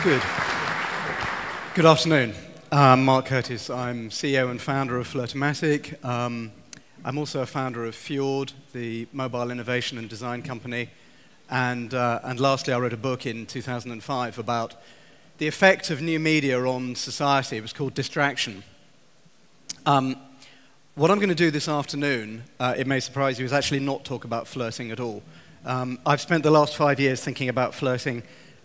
Good. Good afternoon. I'm Mark Curtis. I'm CEO and founder of Flirtomatic. I'm also a founder of Fjord, the mobile innovation and design company. And lastly, I wrote a book in 2005 about the effect of new media on society. It was called Distraction. What I'm going to do this afternoon, it may surprise you, is actually not talk about flirting at all. I've spent the last 5 years thinking about flirting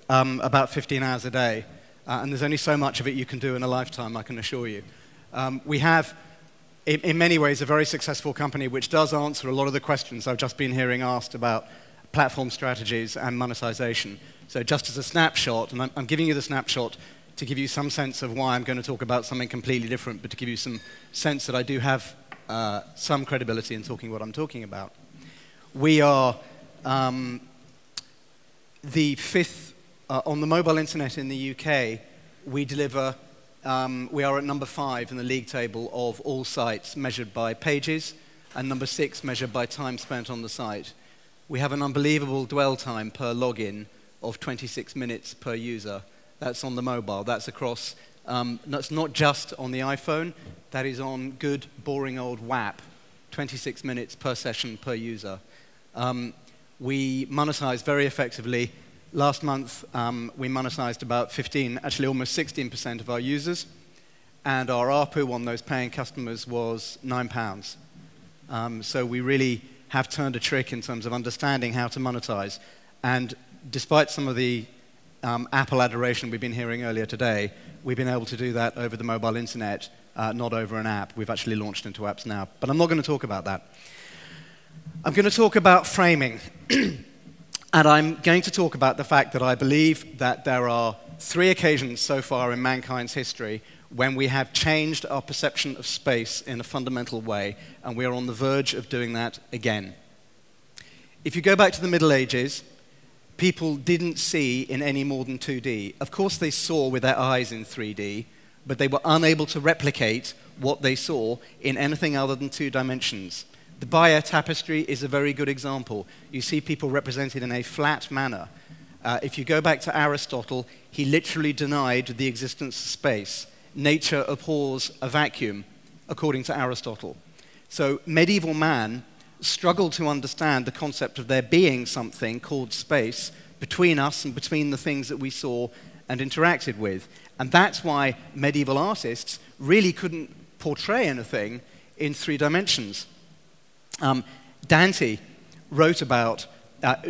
about 15 hours a day, and there's only so much of it you can do in a lifetime, I can assure you. We have, in many ways, a very successful company which does answer a lot of the questions I've just been hearing asked about platform strategies and monetization. So just as a snapshot, and I'm giving you the snapshot to give you some sense of why I'm going to talk about something completely different, but to give you some sense that I do have some credibility in talking what I'm talking about. We are the fifth, on the mobile internet in the UK, we deliver, we are at number 5 in the league table of all sites measured by pages, and number 6 measured by time spent on the site. We have an unbelievable dwell time per login of 26 minutes per user. That's on the mobile. That's across, that's not just on the iPhone. That is on good, boring old WAP, 26 minutes per session per user. We monetize very effectively. Last month, we monetized about 15, actually almost 16% of our users, and our ARPU on those paying customers was £9. So we really have turned a trick in terms of understanding how to monetize. And despite some of the Apple adoration we've been hearing earlier today, we've been able to do that over the mobile internet, not over an app. We've actually launched into apps now. But I'm not going to talk about that. I'm going to talk about framing. And I'm going to talk about the fact that I believe that there are 3 occasions so far in mankind's history when we have changed our perception of space in a fundamental way, and we are on the verge of doing that again. If you go back to the Middle Ages, people didn't see in any more than 2D. Of course, they saw with their eyes in 3D, but they were unable to replicate what they saw in anything other than 2 dimensions. The Bayer tapestry is a very good example. You see people represented in a flat manner. If you go back to Aristotle, he literally denied the existence of space. Nature abhors a vacuum, according to Aristotle. So medieval man struggled to understand the concept of there being something called space between us and between the things that we saw and interacted with. And that's why medieval artists really couldn't portray anything in 3 dimensions. Dante wrote about,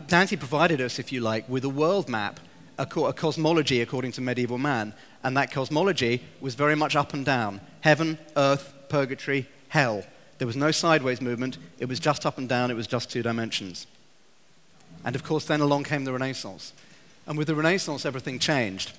Dante provided us, if you like, with a world map, a cosmology according to medieval man, and that cosmology was very much up and down. Heaven, earth, purgatory, hell. There was no sideways movement, it was just up and down, it was just 2 dimensions. And of course then along came the Renaissance. And with the Renaissance everything changed.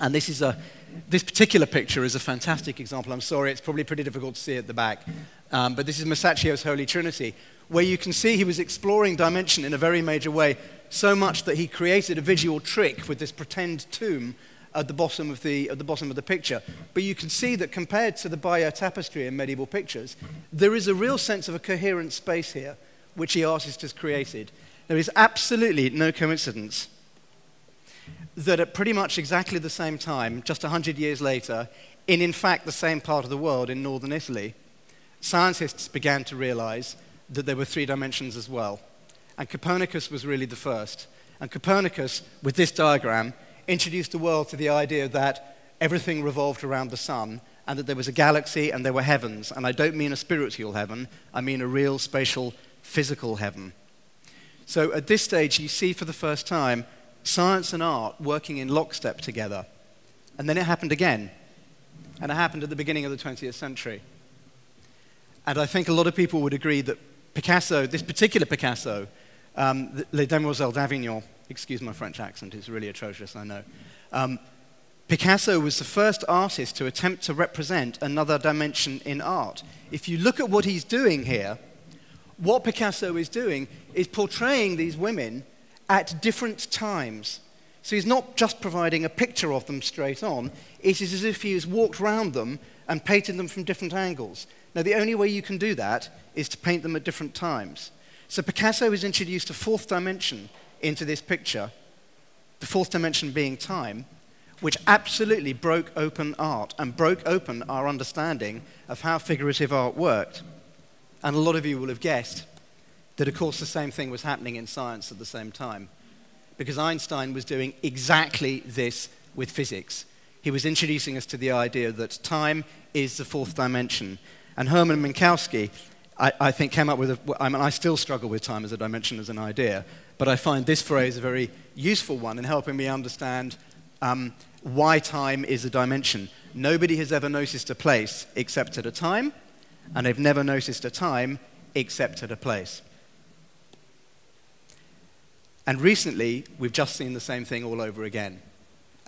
And this particular picture is a fantastic example. I'm sorry, it's probably pretty difficult to see at the back. But this is Masaccio's Holy Trinity, where you can see he was exploring dimension in a very major way, so much that he created a visual trick with this pretend tomb at the bottom of the picture. But you can see that compared to the Bayer tapestry in medieval pictures, there is a real sense of a coherent space here, which the artist has created. There is absolutely no coincidence that at pretty much exactly the same time, just 100 years later, in fact the same part of the world in northern Italy, scientists began to realize that there were 3 dimensions as well. And Copernicus was really the first. And Copernicus, with this diagram, introduced the world to the idea that everything revolved around the sun, and that there was a galaxy and there were heavens. And I don't mean a spiritual heaven, I mean a real spatial, physical heaven. So at this stage, you see for the first time science and art working in lockstep together. And then it happened again. And it happened at the beginning of the 20th century. And I think a lot of people would agree that Picasso, this particular Picasso, Les Demoiselles d'Avignon, excuse my French accent, it's really atrocious, I know. Picasso was the first artist to attempt to represent another dimension in art. If you look at what he's doing here, what Picasso is doing is portraying these women at different times. So he's not just providing a picture of them straight on, it is as if he has walked round them and painted them from different angles. Now, the only way you can do that is to paint them at different times. So Picasso has introduced a 4th dimension into this picture, the 4th dimension being time, which absolutely broke open art and broke open our understanding of how figurative art worked. And a lot of you will have guessed that, of course, the same thing was happening in science at the same time, because Einstein was doing exactly this with physics. He was introducing us to the idea that time is the fourth dimension. And Hermann Minkowski, I think, came up with I still struggle with time as a dimension as an idea, but I find this phrase a very useful one in helping me understand why time is a dimension. Nobody has ever noticed a place except at a time, and they've never noticed a time except at a place. And recently, we've just seen the same thing all over again.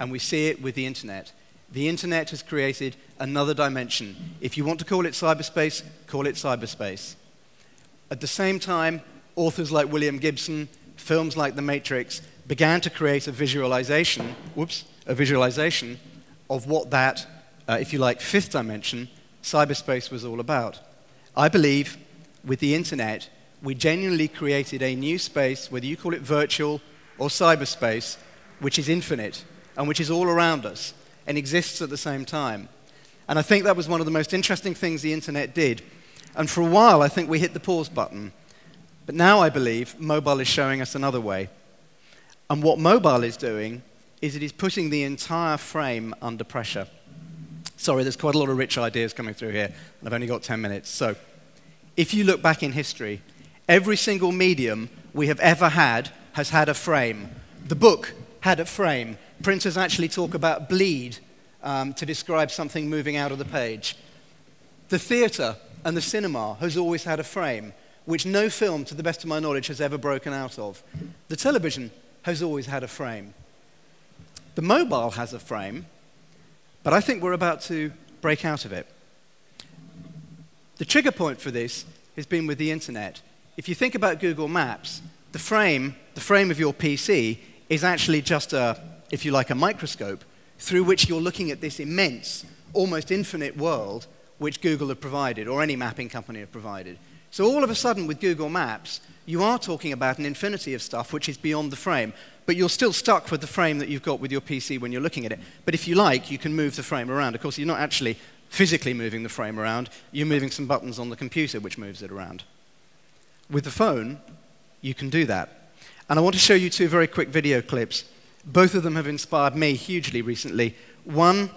And we see it with the internet. The internet has created another dimension. If you want to call it cyberspace, call it cyberspace. At the same time, authors like William Gibson, films like The Matrix, began to create a visualization of what that, if you like, fifth dimension, cyberspace was all about. I believe with the internet, we genuinely created a new space, whether you call it virtual or cyberspace, which is infinite and which is all around us and exists at the same time. And I think that was one of the most interesting things the internet did. And for a while, I think we hit the pause button. But now I believe mobile is showing us another way. And what mobile is doing is it is putting the entire frame under pressure. Sorry, there's quite a lot of rich ideas coming through here, and I've only got 10 minutes. So, if you look back in history, every single medium we have ever had has had a frame. The book had a frame. Printers actually talk about bleed to describe something moving out of the page. The theatre and the cinema has always had a frame, which no film, to the best of my knowledge, has ever broken out of. The television has always had a frame. The mobile has a frame, but I think we're about to break out of it. The trigger point for this has been with the internet. If you think about Google Maps, the frame of your PC is actually just if you like, a microscope through which you're looking at this immense, almost infinite world which Google have provided, or any mapping company have provided. So all of a sudden with Google Maps, you are talking about an infinity of stuff which is beyond the frame, but you're still stuck with the frame that you've got with your PC when you're looking at it. But if you like, you can move the frame around. Of course, you're not actually physically moving the frame around, you're moving some buttons on the computer which moves it around. With the phone, you can do that. And I want to show you two very quick video clips. Both of them have inspired me hugely recently. One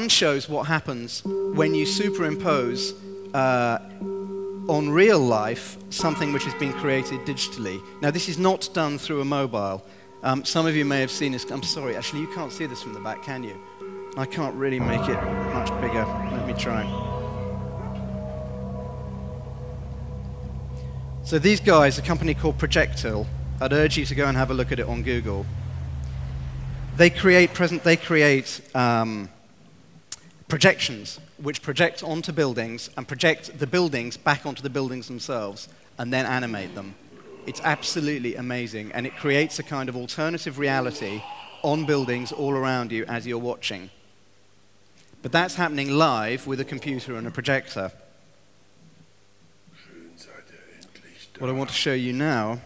shows what happens when you superimpose on real life something which has been created digitally. Now, this is not done through a mobile. Some of you may have seen this. I'm sorry, actually, you can't see this from the back, can you? I can't really make it much bigger. Let me try. So these guys, a company called Projectile, I'd urge you to go and have a look at it on Google. They create projections which project onto buildings and project the buildings back onto the buildings themselves and then animate them. It's absolutely amazing, and it creates a kind of alternative reality on buildings all around you as you're watching. But that's happening live with a computer and a projector. What I want to show you now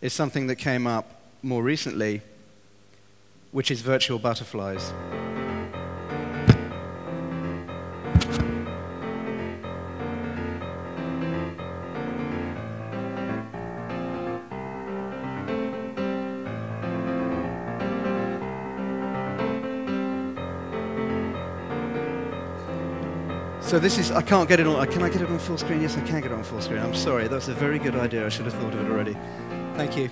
is something that came up more recently, which is virtual butterflies. So this is, I can't get it on, can I get it on full screen? Yes, I can get it on full screen. I'm sorry, that's a very good idea. I should have thought of it already. Thank you.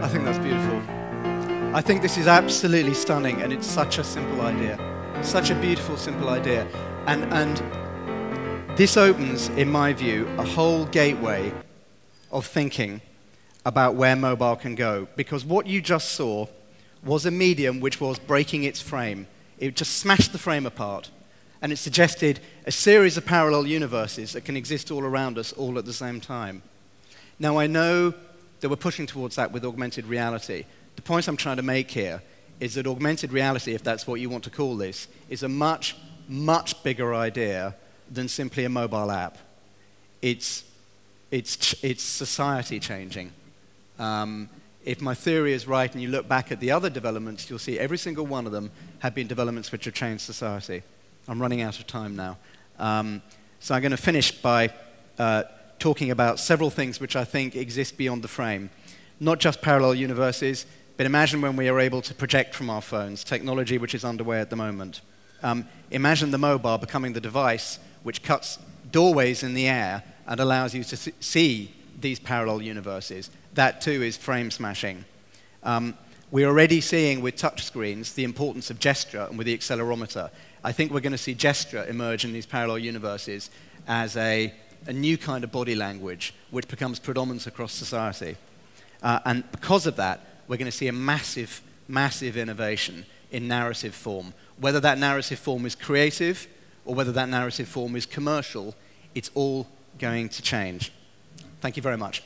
I think that's beautiful. I think this is absolutely stunning, and it's such a simple idea. Such a beautiful, simple idea. And this opens, in my view, a whole gateway of thinking about where mobile can go. Because what you just saw was a medium which was breaking its frame. It just smashed the frame apart. And it suggested a series of parallel universes that can exist all around us, all at the same time. Now, I know that we're pushing towards that with augmented reality. The point I'm trying to make here is that augmented reality, if that's what you want to call this, is a much, much bigger idea than simply a mobile app. It's society changing. If my theory is right and you look back at the other developments, you'll see every single one of them have been developments which have changed society. I'm running out of time now. So I'm going to finish by talking about several things which I think exist beyond the frame. Not just parallel universes, but imagine when we are able to project from our phones, technology which is underway at the moment. Imagine the mobile becoming the device which cuts doorways in the air and allows you to see these parallel universes. That too is frame smashing. We're already seeing with touchscreens the importance of gesture and with the accelerometer. I think we're going to see gesture emerge in these parallel universes as a new kind of body language which becomes predominant across society. And because of that, we're going to see a massive, massive innovation in narrative form. Whether that narrative form is creative or whether that narrative form is commercial, it's all going to change. Thank you very much.